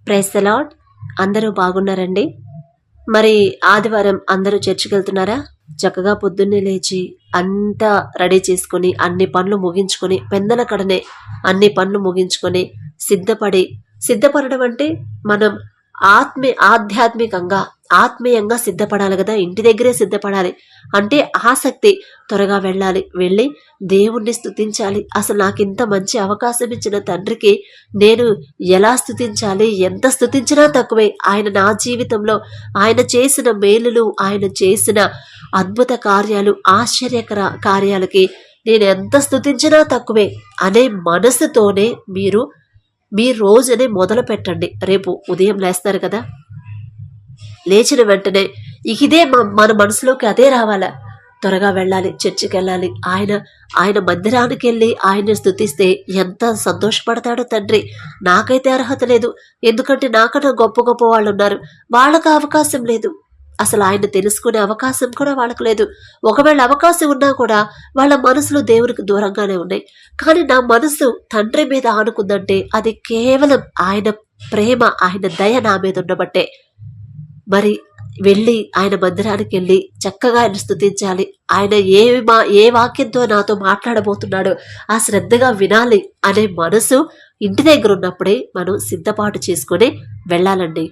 Praise the lord. అందరూ బాగున్నారండి? మరి ఆదివారం అందరూ చర్చికి వెళ్తున్నారా? చక్కగా పొద్దున్నే లేచి అంతా రెడీ చేసుకుని అన్ని పనులు ముగించుకొని పెందల కడనే అన్ని పనులు ముగించుకొని సిద్ధపడడం అంటే మనం ఆధ్యాత్మికంగా ఆత్మీయంగా సిద్ధపడాలి కదా. ఇంటి దగ్గరే సిద్ధపడాలి అంటే ఆసక్తి, త్వరగా వెళ్ళి దేవుణ్ణి స్తుతించాలి. అసలు నాకు ఇంత మంచి అవకాశం ఇచ్చిన తండ్రికి నేను ఎలా స్తుతించాలి? ఎంత స్తుతించినా తక్కువే. ఆయన నా జీవితంలో ఆయన చేసిన మేలులు, ఆయన చేసిన అద్భుత కార్యాలు, ఆశ్చర్యకర కార్యాలకి నేను ఎంత స్తుతించినా తక్కువే అనే మనసుతోనే మీరు మీ రోజుని మొదలు పెట్టండి. రేపు ఉదయం లేస్తారు కదా, లేచిన వెంటనే ఇదే మన మనసులోకి అదే రావాలా. త్వరగా వెళ్ళాలి, చర్చికి వెళ్ళాలి. ఆయన మందిరానికి వెళ్ళి ఆయన్ని స్తుతిస్తే ఎంత సంతోషపడతాడో తండ్రి. నాకైతే అర్హత లేదు, ఎందుకంటే నాకన్నా గొప్ప గొప్ప వాళ్ళు ఉన్నారు, వాళ్ళకు అవకాశం లేదు. అసలు ఆయన తెలుసుకునే అవకాశం కూడా వాళ్ళకు లేదు. ఒకవేళ అవకాశం ఉన్నా కూడా వాళ్ళ మనసులు దేవునికి దూరంగానే ఉన్నాయి. కానీ నా మనసు తండ్రి మీద ఆనుకుందంటే అది కేవలం ఆయన ప్రేమ, ఆయన దయ నా మీద ఉండబట్టే. మరి వెళ్ళి ఆయన మందిరానికి వెళ్ళి చక్కగా ఆయన స్తుతించాలి. ఆయన ఏ వాక్యంతో నాతో మాట్లాడబోతున్నాడో ఆ శ్రద్ధగా వినాలి అనే మనసు ఇంటి దగ్గర ఉన్నప్పుడే మనం సిద్ధపాటు చేసుకుని వెళ్ళాలండి.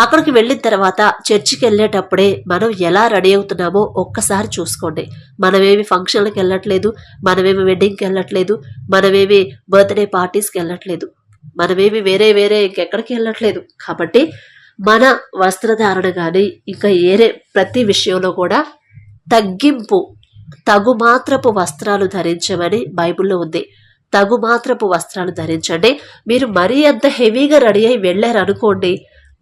అక్కడికి వెళ్ళిన తర్వాత చర్చికి వెళ్ళేటప్పుడే మనం ఎలా రెడీ అవుతున్నామో ఒక్కసారి చూసుకోండి. మనమేమి ఫంక్షన్లకు వెళ్ళట్లేదు, మనమేమి వెడ్డింగ్కి వెళ్ళట్లేదు, మనమేమి బర్త్డే పార్టీస్కి వెళ్ళట్లేదు, మనమేమి వేరే ఇంకెక్కడికి వెళ్ళట్లేదు. కాబట్టి మన వస్త్రధారణ కానీ ఇంకా ప్రతి విషయంలో కూడా తగు మాత్రపు వస్త్రాలు ధరించమని బైబిల్లో ఉంది. తగు మాత్రపు వస్త్రాలు ధరించండి. మీరు మరీ అంత హెవీగా రెడీ అయి వెళ్ళారు అనుకోండి,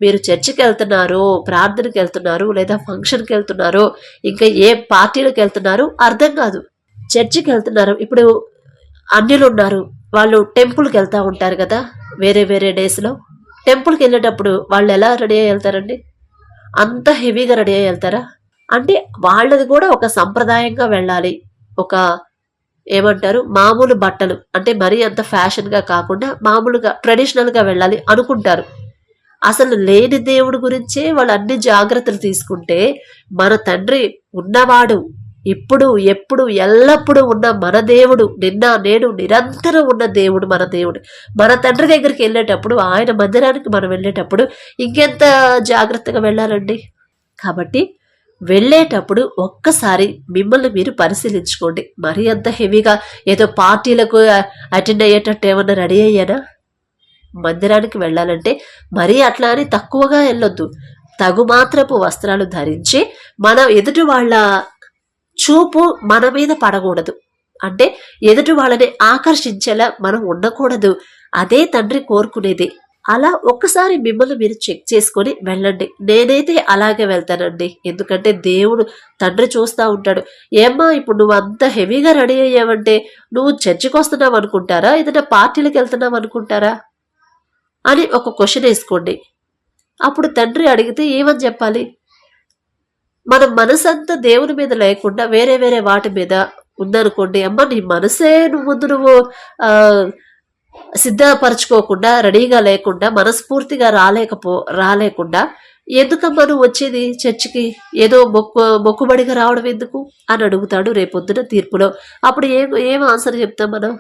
మీరు చర్చికి వెళ్తున్నారు, ప్రార్థనకి వెళ్తున్నారు, లేదా ఫంక్షన్కి వెళ్తున్నారు, ఇంకా ఏ పార్టీలకు వెళ్తున్నారు అర్థం కాదు. చర్చికి వెళ్తున్నారు, ఇప్పుడు అన్యులు ఉన్నారు, వాళ్ళు టెంపుల్కి వెళ్తూ ఉంటారు కదా. వేరే డేస్లో టెంపుల్కి వెళ్ళేటప్పుడు వాళ్ళు ఎలా రెడీ అయ్యి వెళ్తారండి? అంత హెవీగా రెడీ అయ్యి వెళ్తారా? అంటే వాళ్ళది కూడా ఒక సంప్రదాయంగా వెళ్ళాలి. ఒక ఏమంటారు, మామూలు బట్టలు అంటే మరీ అంత ఫ్యాషన్గా కాకుండా మామూలుగా ట్రెడిషనల్గా వెళ్ళాలి అనుకుంటారు. అసలు లేని దేవుడి గురించే వాళ్ళు అన్ని జాగ్రత్తలు తీసుకుంటే, మన తండ్రి ఉన్నవాడు, ఇప్పుడు ఎప్పుడు ఎల్లప్పుడూ ఉన్న మన దేవుడు, నిన్న నేడు నిరంతరం ఉన్న దేవుడు మన దేవుడు. మన తండ్రి దగ్గరికి వెళ్ళేటప్పుడు, ఆయన మందిరానికి మనం వెళ్ళేటప్పుడు ఇంకెంత జాగ్రత్తగా వెళ్ళాలండి. కాబట్టి వెళ్ళేటప్పుడు ఒక్కసారి మిమ్మల్ని మీరు పరిశీలించుకోండి. మరీ అంత హెవీగా ఏదో పార్టీలకు అటెండ్ అయ్యేటట్టు ఏమన్నా రెడీ అయ్యానా? మందిరానికి వెళ్ళాలంటే మరీ అట్లా అని తక్కువగా వెళ్ళొద్దు. తగు మాత్రపు వస్త్రాలు ధరించి మన ఎదుటి వాళ్ళ చూపు మన మీద పడకూడదు. అంటే ఎదుటి వాళ్ళని ఆకర్షించేలా మనం ఉండకూడదు. అదే తండ్రి కోరుకునేది. అలా ఒక్కసారి మిమ్మల్ని మీరు చెక్ చేసుకొని వెళ్ళండి. నేనైతే అలాగే వెళ్తానండి, ఎందుకంటే దేవుడు తండ్రి చూస్తూ ఉంటాడు. ఏమ్మా ఇప్పుడు నువ్వు అంత హెవీగా రెడీ అయ్యావంటే నువ్వు చర్చికి వస్తున్నావు అనుకుంటారా, ఏదైనా పార్టీలకు వెళ్తున్నావు అనుకుంటారా అని ఒక క్వశ్చన్ వేసుకోండి. అప్పుడు తండ్రి అడిగితే ఏమని చెప్పాలి? మన మనసంతా దేవుని మీద లేకుండా వేరే వాటి మీద ఉందనుకోండి, అమ్మ నీ మనసే నువ్వు సిద్ధపరచుకోకుండా, రెడీగా లేకుండా, మనస్ఫూర్తిగా రాలేకుండా ఎందుకమ్మా నువ్వు వచ్చేది చర్చికి? ఏదో మొక్కుబడిగా రావడం ఎందుకు అని అడుగుతాడు రేపొద్దున తీర్పులో. అప్పుడు ఏం ఆన్సర్ చెప్తాం మనం?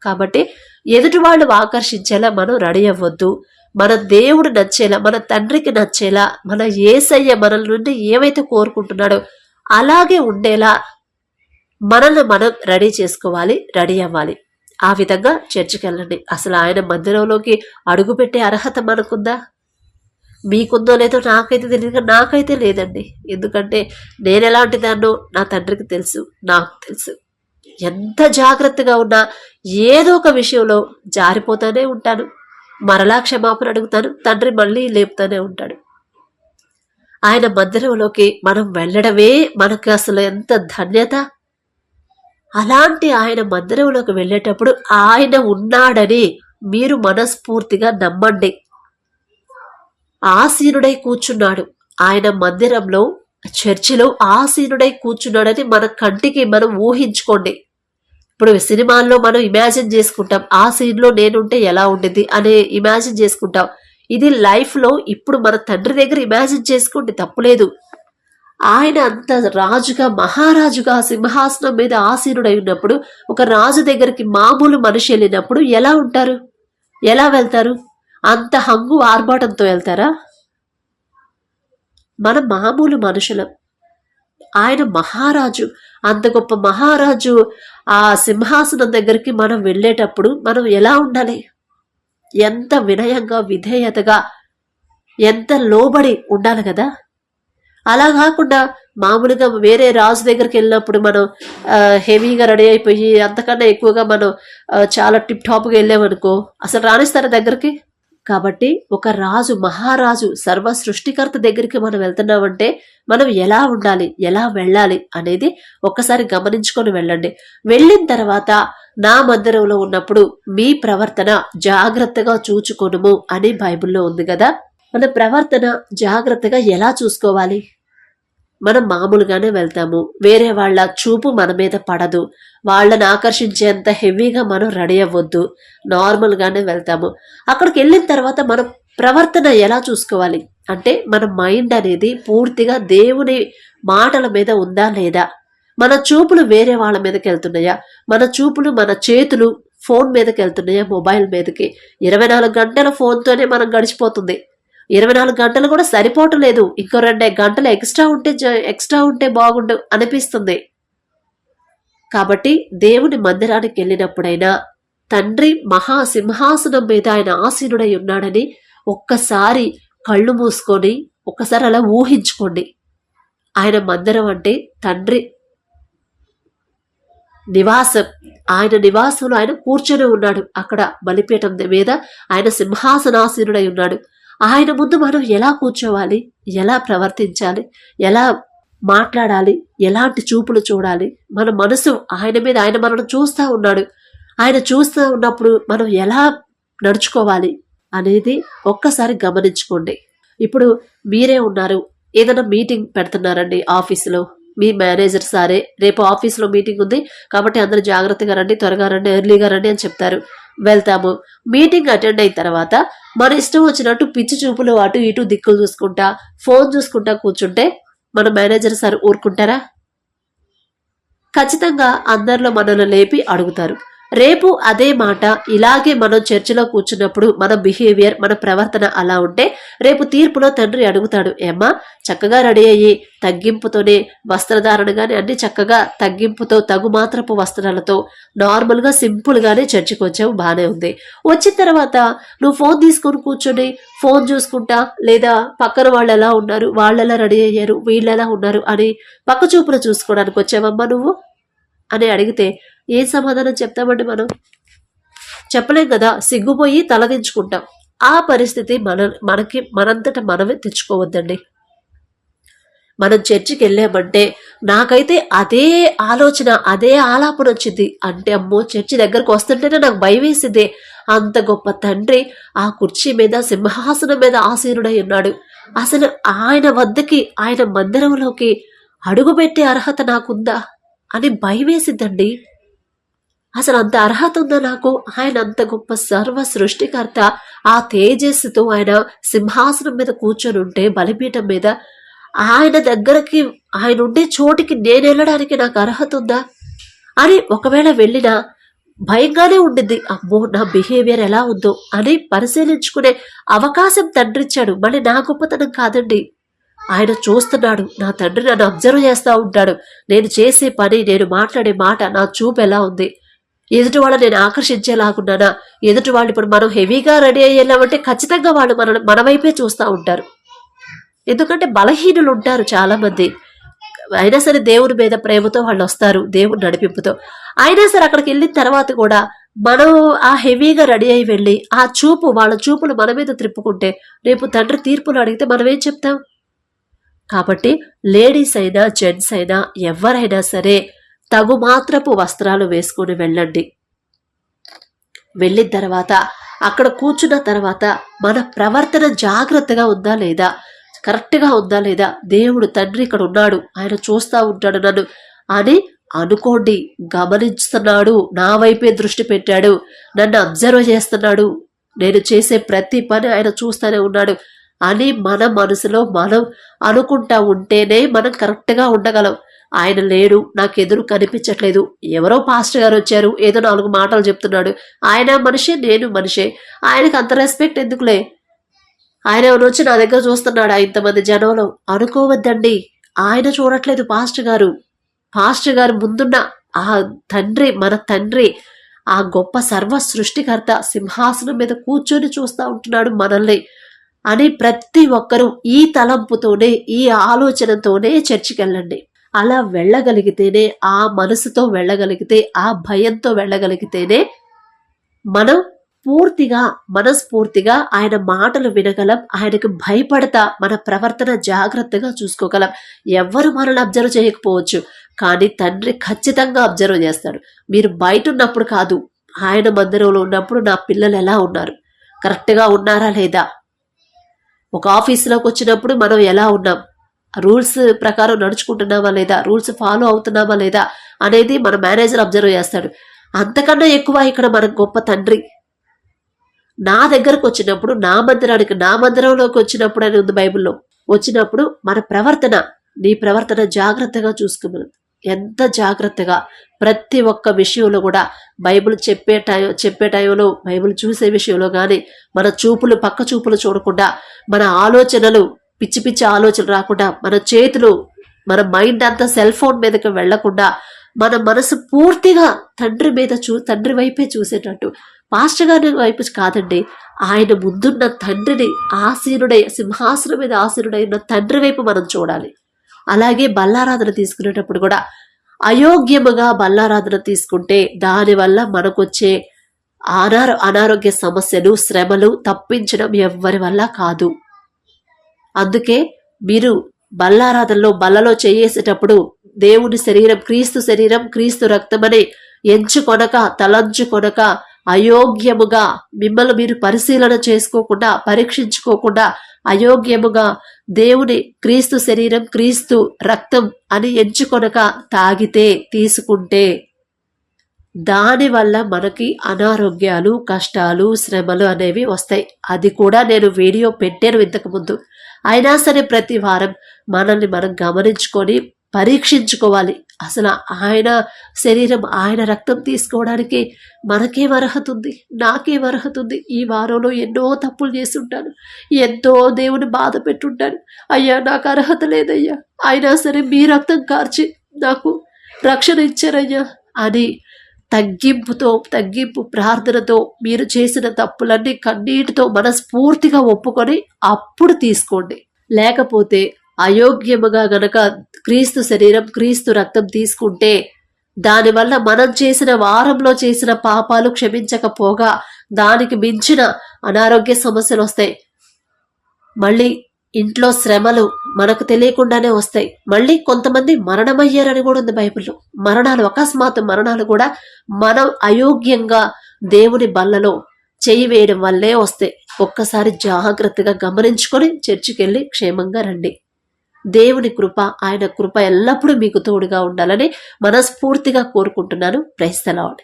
కాబట్టి ఎదుటి వాళ్ళు ఆకర్షించేలా మనం రెడీ అవ్వద్దు. మన దేవుడు నచ్చేలా, మన తండ్రికి నచ్చేలా, మన యేసయ్య మనల నుండి ఏమైతే కోరుకుంటున్నాడో అలాగే ఉండేలా మనల్ని మనం రెడీ చేసుకోవాలి, రెడీ అవ్వాలి. ఆ విధంగా చర్చికి వెళ్ళండి. అసలు ఆయన మందిరంలోకి అడుగుపెట్టే అర్హత మనకుందా? మీకుందో లేదో నాకైతే తెలియదు, నాకైతే లేదండి. ఎందుకంటే నేను ఎలాంటి దాన్నో నా తండ్రికి తెలుసు, నాకు తెలుసు. ఎంత జాగ్రత్తగా ఉన్నా ఏదో ఒక విషయంలో జారిపోతానే ఉంటాను. మరలా క్షమాపణ అడుగుతాను, తండ్రి మళ్ళీ లేపుతానే ఉంటాడు. ఆయన మందిరంలోకి మనం వెళ్ళడమే మనకు అసలు ఎంత ధన్యత. అలాంటి ఆయన మందిరంలోకి వెళ్ళేటప్పుడు ఆయన ఉన్నాడని మీరు మనస్ఫూర్తిగా నమ్మండి. ఆసీనుడై కూర్చున్నాడు ఆయన మందిరంలో, చర్చిలో ఆసీనుడై కూర్చున్నాడని మన కంటికి మనం ఊహించుకోండి. ఇప్పుడు సినిమాల్లో మనం ఇమాజిన్ చేసుకుంటాం, ఆ సీన్లో నేనుంటే ఎలా ఉండేది అనే ఇమాజిన్ చేసుకుంటాం. ఇది లైఫ్లో ఇప్పుడు మన తండ్రి దగ్గర ఇమాజిన్ చేసుకోండి, తప్పులేదు. ఆయన అంత రాజుగా మహారాజుగా సింహాసనం మీద ఆసీనుడై ఉన్నప్పుడు ఒక రాజు దగ్గరికి మామూలు మనిషి వెళ్ళినప్పుడు ఎలా ఉంటారు, ఎలా వెళ్తారు? అంత హంగు ఆర్భాటంతో వెళ్తారా? మన మామూలు మనుషులం, ఆయన మహారాజు, అంత గొప్ప మహారాజు ఆ సింహాసనం దగ్గరికి మనం వెళ్ళేటప్పుడు మనం ఎలా ఉండాలి? ఎంత వినయంగా విధేయతగా ఎంత లోబడి ఉండాలి కదా. అలా కాకుండా మామూలుగా వేరే రాజు దగ్గరికి వెళ్ళినప్పుడు మనం హెవీగా రెడీ అయిపోయి అంతకన్నా ఎక్కువగా మనం చాలా టిప్ టాప్గా వెళ్ళామనుకో అసలు రాణిస్తారా దగ్గరికి? కాబట్టి ఒక రాజు మహారాజు సర్వ సృష్టికర్త దగ్గరికి మనం వెళ్తున్నామంటే మనం ఎలా ఉండాలి, ఎలా వెళ్ళాలి అనేది ఒక్కసారి గమనించుకొని వెళ్ళండి. వెళ్ళిన తర్వాత నా మందిరంలో ఉన్నప్పుడు మీ ప్రవర్తన జాగ్రత్తగా చూచుకొనుము అని బైబిల్లో ఉంది కదా. మన ప్రవర్తన జాగ్రత్తగా ఎలా చూసుకోవాలి? మనం మామూలుగానే వెళ్తాము, వేరే వాళ్ళ చూపు మన మీద పడదు, వాళ్ళని ఆకర్షించేంత హెవీగా మనం రెడీ అవ్వద్దు, నార్మల్గానే వెళ్తాము. అక్కడికి వెళ్ళిన తర్వాత మనం ప్రవర్తన ఎలా చూసుకోవాలి అంటే మన మైండ్ అనేది పూర్తిగా దేవుని మాటల మీద ఉందా లేదా, మన చూపులు వేరే వాళ్ళ మీదకి వెళ్తున్నాయా, మన చూపులు మన చేతులు ఫోన్ మీదకి వెళ్తున్నాయా, మొబైల్ మీదకి. 24 గంటల ఫోన్తోనే మనం గడిచిపోతుంది. 24 గంటలు కూడా సరిపోవటం లేదు, ఇంకో 2 గంటలు ఎక్స్ట్రా ఉంటే బాగుండు అనిపిస్తుంది. కాబట్టి దేవుని మందిరానికి వెళ్ళినప్పుడైనా తండ్రి మహాసింహాసనం మీద ఆయన ఆసీనుడై ఉన్నాడని ఒక్కసారి కళ్ళు మూసుకొని ఒక్కసారి అలా ఊహించుకోండి. ఆయన మందిరం అంటే తండ్రి నివాసం, ఆయన నివాసంలో ఆయన కూర్చొని ఉన్నాడు. అక్కడ బలిపీఠం మీద ఆయన సింహాసనాసీనుడై ఉన్నాడు. ఆయన ముందు మనం ఎలా కూర్చోవాలి, ఎలా ప్రవర్తించాలి, ఎలా మాట్లాడాలి, ఎలాంటి చూపులు చూడాలి, మన మనసు ఆయన మీద, ఆయన మనల్ని చూస్తూ ఉన్నాడు, ఆయన చూస్తూ ఉన్నప్పుడు మనం ఎలా నడుచుకోవాలి అనేది ఒక్కసారి గమనించుకోండి. ఇప్పుడు మీరే ఉన్నారు, ఏదైనా మీటింగ్ పెడుతున్నారండి ఆఫీసులో, మీ మేనేజర్ సారే రేపు ఆఫీస్లో మీటింగ్ ఉంది కాబట్టి అందరూ జాగ్రత్తగా రండి, త్వరగా రండి, ఎర్లీగా రండి అని చెప్తారు. వెళ్తాము. మీటింగ్ అటెండ్ అయిన తర్వాత మన ఇష్టం వచ్చినట్టు పిచ్చి చూపులు అటు ఇటు దిక్కులు చూసుకుంటా ఫోన్ చూసుకుంటా కూర్చుంటే మన మేనేజర్ సార్ ఊరుకుంటారా? ఖచ్చితంగా అందరిలో మనల్ని లేపి అడుగుతారు. రేపు అదే మాట ఇలాగే మనం చర్చిలో కూర్చున్నప్పుడు మన బిహేవియర్, మన ప్రవర్తన అలా ఉంటే రేపు తీర్పులో తండ్రి అడుగుతాడు, ఏమ్మా చక్కగా రెడీ అయ్యి తగ్గింపుతోనే వస్త్రధారణగానే అన్ని చక్కగా తగ్గింపుతో తగుమాత్రపు వస్త్రాలతో నార్మల్గా సింపుల్గానే చర్చికి వచ్చావు, బాగానే ఉంది. వచ్చిన తర్వాత నువ్వు ఫోన్ తీసుకొని కూర్చొని ఫోన్ చూసుకుంటా లేదా పక్కన వాళ్ళు ఎలా ఉన్నారు, వాళ్ళు ఎలా రెడీ అయ్యారు, వీళ్ళు ఎలా ఉన్నారు అని పక్క చూపులు చూసుకోవడానికి వచ్చావమ్మా నువ్వు అని అడిగితే ఏం సమాధానం చెప్తామండి? మనం చెప్పలేం కదా, సిగ్గుపోయి తలదించుకుంటాం. ఆ పరిస్థితి మనకి మనంతట మనమే తెచ్చుకోవద్దండి. మనం చర్చికి వెళ్ళామంటే నాకైతే అదే ఆలోచన, అదే ఆలాపన వచ్చింది. అంటే అమ్మో చర్చి దగ్గరకు వస్తుంటేనే నాకు భయం వేసింది. అంత గొప్ప తండ్రి ఆ కుర్చీ మీద సింహాసనం మీద ఆసీనుడై ఉన్నాడు. అసలు ఆయన వద్దకి, ఆయన మందిరంలోకి అడుగుపెట్టే అర్హత నాకుందా అని భయం వేసిద్దండి. అసలు అంత అర్హత ఉందా నాకు? ఆయన అంత గొప్ప సర్వ సృష్టికర్త, ఆ తేజస్సుతో ఆయన సింహాసనం మీద కూర్చొని ఉంటే బలిపీఠం మీద, ఆయన దగ్గరకి, ఆయన ఉండే చోటికి నేను వెళ్ళడానికి నాకు అర్హత ఉందా అని ఒకవేళ వెళ్ళినా భయంగానే ఉండింది. అమ్మో నా బిహేవియర్ ఎలా ఉందో అని పరిశీలించుకునే అవకాశం తండ్రిచ్చాడు. మళ్ళీ నా గొప్పతనం కాదండి, ఆయన చూస్తున్నాడు. నా తండ్రి నన్ను అబ్జర్వ్ చేస్తూ ఉంటాడు. నేను చేసే పని, నేను మాట్లాడే మాట, నా చూపు ఎలా ఉంది, ఎదుటి వాళ్ళు నేను ఆకర్షించేలాగున్నానా, ఎదుటి వాళ్ళు ఇప్పుడు మనం హెవీగా రెడీ అయ్యేలామంటే ఖచ్చితంగా వాళ్ళు మన వైపే చూస్తూ ఉంటారు. ఎందుకంటే బలహీనులు ఉంటారు చాలా మంది, అయినా సరే దేవుని మీద ప్రేమతో వాళ్ళు వస్తారు, దేవుని నడిపింపుతో. అయినా సరే అక్కడికి వెళ్ళిన తర్వాత కూడా మనం ఆ హెవీగా రెడీ అయి వెళ్ళి ఆ చూపు, వాళ్ళ చూపులు మన మీద త్రిప్పుకుంటే రేపు తండ్రి తీర్పులు అడిగితే మనం ఏం చెప్తాం? కాబట్టి లేడీస్ అయినా జెంట్స్ అయినా ఎవరైనా సరే తగుమాత్రపు వస్త్రాలు వేసుకొని వెళ్ళండి. వెళ్ళిన తర్వాత అక్కడ కూర్చున్న తర్వాత మన ప్రవర్తన జాగ్రత్తగా ఉందా లేదా, కరెక్ట్గా ఉందా లేదా, దేవుడు తండ్రి ఇక్కడ ఉన్నాడు, ఆయన చూస్తూ ఉంటాడు నన్ను అని అనుకోండి. గమనిస్తున్నాడు, నా వైపే దృష్టి పెట్టాడు, నన్ను అబ్జర్వ్ చేస్తున్నాడు, నేను చేసే ప్రతి పని ఆయన చూస్తూనే ఉన్నాడు అని మన మనసులో మనం అనుకుంటా ఉంటేనే మనం కరెక్ట్గా ఉండగలం. ఆయన లేడు, నాకు ఎదురు కనిపించట్లేదు, ఎవరో పాస్టర్ గారు వచ్చారు, ఏదో 4 మాటలు చెప్తున్నాడు, ఆయన మనిషే నేను మనిషే, ఆయనకు అంత రెస్పెక్ట్ ఎందుకులే, ఆయన ఎవరు వచ్చి నా దగ్గర చూస్తున్నాడా ఇంతమంది జనంలో అనుకోవద్దండి. ఆయన చూడట్లేదు పాస్టర్ గారు ముందున్న ఆ తండ్రి, మన తండ్రి, ఆ గొప్ప సర్వ సృష్టికర్త సింహాసనం మీద కూర్చొని చూస్తూ ఉంటున్నాడు మనల్ని అని ప్రతి ఒక్కరూ ఈ తలంపుతోనే, ఈ ఆలోచనతోనే చర్చికి వెళ్ళండి. అలా వెళ్ళగలిగితేనే, ఆ మనసుతో వెళ్ళగలిగితే, ఆ భయంతో వెళ్ళగలిగితేనే మనం పూర్తిగా మనస్ఫూర్తిగా ఆయన మాటలు వినగలం. ఆయనకు భయపడతా మన ప్రవర్తన జాగ్రత్తగా చూసుకోగలం. ఎవ్వరు మనల్ని అబ్జర్వ్ చేయకపోవచ్చు, కానీ తండ్రి ఖచ్చితంగా అబ్జర్వ్ చేస్తాడు. మీరు బయట ఉన్నప్పుడు కాదు, ఆయన మందిరంలో ఉన్నప్పుడు నా పిల్లలు ఎలా ఉన్నారు, కరెక్ట్గా ఉన్నారా లేదా, ఒక ఆఫీసులోకి వచ్చినప్పుడు మనం ఎలా ఉన్నాం, రూల్స్ ప్రకారం నడుచుకుంటున్నామా లేదా, రూల్స్ ఫాలో అవుతున్నామా లేదా అనేది మన మేనేజర్ అబ్జర్వ్ చేస్తాడు. అంతకన్నా ఎక్కువ ఇక్కడ మన గొప్ప తండ్రి నా దగ్గరకు వచ్చినప్పుడు, నా మందిరంలోకి వచ్చినప్పుడు అని ఉంది బైబిల్లో, వచ్చినప్పుడు మన ప్రవర్తన, నీ ప్రవర్తన జాగ్రత్తగా చూసుకోమని. ఎంత జాగ్రత్తగా ప్రతి ఒక్క విషయంలో కూడా బైబిల్ చెప్పే టైంలో, బైబిల్ చూసే విషయంలో కానీ మన చూపులు పక్క చూపులు చూడకుండా, మన ఆలోచనలు పిచ్చి పిచ్చి ఆలోచనలు రాకుండా, మన చేతులు, మన మైండ్ అంతా సెల్ ఫోన్ మీదకి వెళ్లకుండా, మన మనసు పూర్తిగా తండ్రి వైపే చూసేటట్టు, పాస్టర్ గారి వైపు కాదండి, ఆయన ముందున్న తండ్రిని, సింహాసనం మీద ఆసీనుడైన తండ్రి వైపు మనం చూడాలి. అలాగే బల్లారాధన తీసుకునేటప్పుడు కూడా అయోగ్యముగా బల్లారాధన తీసుకుంటే దానివల్ల మనకొచ్చే అనారోగ్య సమస్యలు, శ్రమలు తప్పించడం ఎవ్వరి వల్ల కాదు. అందుకే మీరు బల్లారాధనలో బల్లలో చేసేటప్పుడు దేవుని శరీరం, క్రీస్తు రక్తమని ఎంచుకొనక, తలంచుకొనక, అయోగ్యముగా మిమ్మల్ని మీరు పరిశీలన చేసుకోకుండా, పరీక్షించుకోకుండా, అయోగ్యముగా దేవుని క్రీస్తు శరీరం, క్రీస్తు రక్తం అని ఎంచుకొనక తాగితే, తీసుకుంటే దానివల్ల మనకి అనారోగ్యాలు, కష్టాలు, శ్రమలు అనేవి వస్తాయి. అది కూడా నేను వీడియో పెట్టాను ఇంతకుముందు. అయినా సరే ప్రతి వారం మనల్ని మనం గమనించుకొని పరీక్షించుకోవాలి. అసలు ఆయన శరీరం, ఆయన రక్తం తీసుకోవడానికి మనకేం అర్హత ఉంది, నాకేం అర్హత ఉంది? ఈ వారంలో ఎన్నో తప్పులు చేసి ఉంటాను, ఎంతో దేవుని బాధ పెట్టుంటాను. అయ్యా నాకు అర్హత లేదయ్యా, అయినా సరే మీ రక్తం కార్చి నాకు రక్షణ ఇచ్చారయ్యా అని తగ్గింపు ప్రార్థనతో మీరు చేసిన తప్పులన్నీ కన్నీటితో మనస్ఫూర్తిగా ఒప్పుకొని అప్పుడు తీసుకోండి. లేకపోతే అయోగ్యముగా గనక క్రీస్తు శరీరం, క్రీస్తు రక్తం తీసుకుంటే దానివల్ల మనం చేసిన వారంలో చేసిన పాపాలు క్షమించకపోగా దానికి మించిన అనారోగ్య సమస్యలు వస్తాయి. మళ్ళీ ఇంట్లో శ్రమలు మనకు తెలియకుండానే వస్తాయి. మళ్ళీ కొంతమంది మరణమయ్యారని కూడా ఉంది బైబిల్లో. అకస్మాత్తు మరణాలు కూడా మనం అయోగ్యంగా దేవుని బల్లలో చేయి వేయడం వల్లే వస్తాయి. ఒక్కసారి జాగ్రత్తగా గమనించుకొని చర్చికి వెళ్ళి క్షేమంగా రండి. దేవుని కృప, ఆయన కృప ఎల్లప్పుడూ మీకు తోడుగా ఉండాలని మనస్ఫూర్తిగా కోరుకుంటున్నాను. Praise the lord.